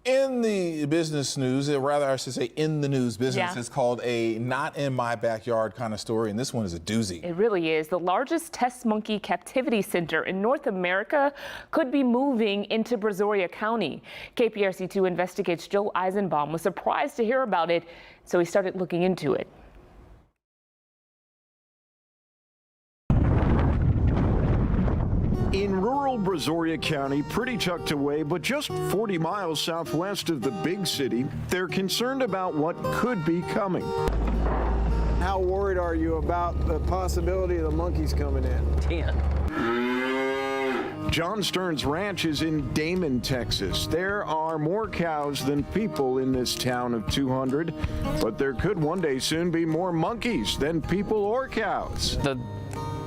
In the business news, or rather I should say in the news business, Yeah. it's called a not in my backyard kind of story, and this one is a doozy. It really is. The largest test monkey captivity center in North America could be moving into Brazoria County. KPRC2 investigates Joe Eisenbaum was surprised to hear about it, so he started looking into it. In rural Brazoria County, pretty tucked away, but just 40 miles southwest of the big city, they're concerned about what could be coming. How worried are you about the possibility of the monkeys coming in? 10. John Stern's ranch is in Damon, Texas. There are more cows than people in this town of 200, but there could one day soon be more monkeys than people or cows. The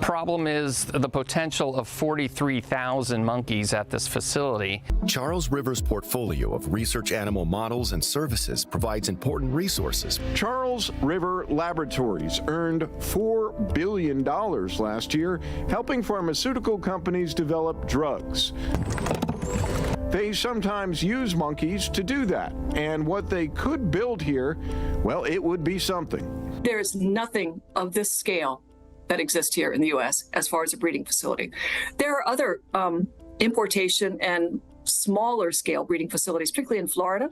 problem is the potential of 43,000 monkeys at this facility. Charles River's portfolio of research animal models and services provides important resources. Charles River Laboratories earned $4 billion last year, helping pharmaceutical companies develop drugs. They sometimes use monkeys to do that, and what they could build here, well, it would be something. There's nothing of this scale that exists here in the U.S. as far as a breeding facility. There are other importation and smaller scale breeding facilities, particularly in Florida.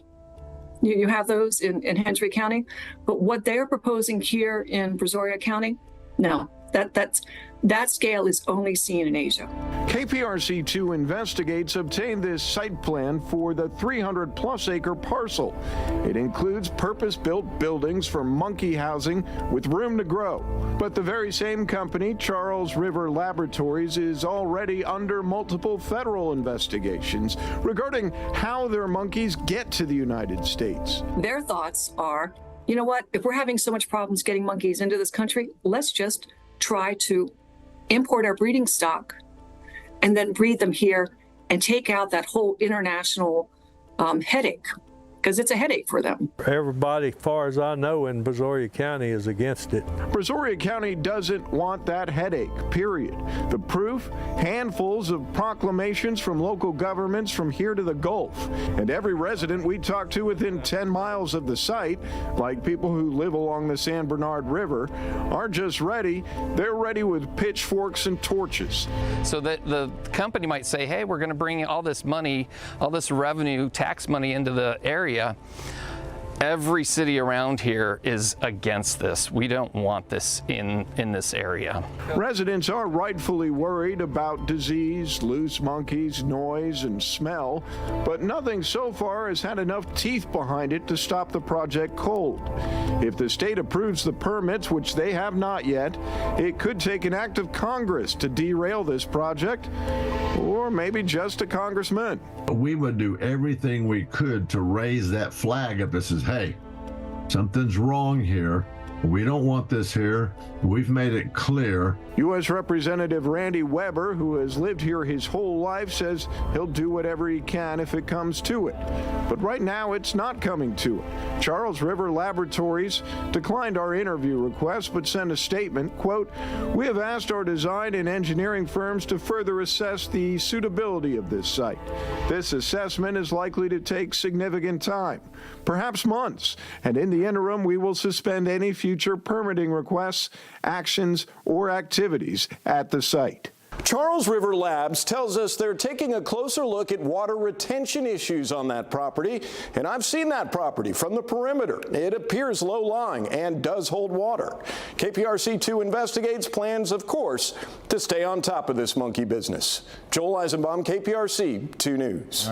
You have those in Henry County, but what they are proposing here in Brazoria County, no, that scale is only seen in Asia. KPRC2 investigates obtained this site plan for the 300-plus acre parcel. It includes purpose-built buildings for monkey housing with room to grow. But the very same company, Charles River Laboratories, is already under multiple federal investigations regarding how their monkeys get to the United States. Their thoughts are, you know what, if we're having so much problems getting monkeys into this country, let's just try to import our breeding stock and then breed them here and take out that whole international headache, because it's a headache for them. Everybody, as far as I know, in Brazoria County is against it. Brazoria County doesn't want that headache, period. The proof? Handfuls of proclamations from local governments from here to the Gulf. And every resident we talk to within 10 miles of the site, like people who live along the San Bernard River, aren't just ready, they're ready with pitchforks and torches. So that the company might say, hey, we're going to bring all this money, all this revenue, tax money into the area. Every city around here is against this. We don't want this in this area. Residents are rightfully worried about disease, loose monkeys, noise, and smell, but nothing so far has had enough teeth behind it to stop the project cold. If the state approves the permits, which they have not yet, it could take an act of Congress to derail this project, or maybe just a congressman. We would do everything we could to raise that flag up that says, hey, something's wrong here. We don't want this here. We've made it clear. U.S. Representative Randy Weber, who has lived here his whole life, says he'll do whatever he can if it comes to it. But right now, it's not coming to it. Charles River Laboratories declined our interview request, but sent a statement, quote, "We have asked our design and engineering firms to further assess the suitability of this site. This assessment is likely to take significant time, perhaps months, and in the interim, we will suspend any future permitting requests, actions, or activities at the site." Charles River Labs tells us they're taking a closer look at water retention issues on that property, and I've seen that property from the perimeter. It appears low-lying and does hold water. KPRC2 investigates plans, of course, to stay on top of this monkey business. Joel Eisenbaum, KPRC 2 News.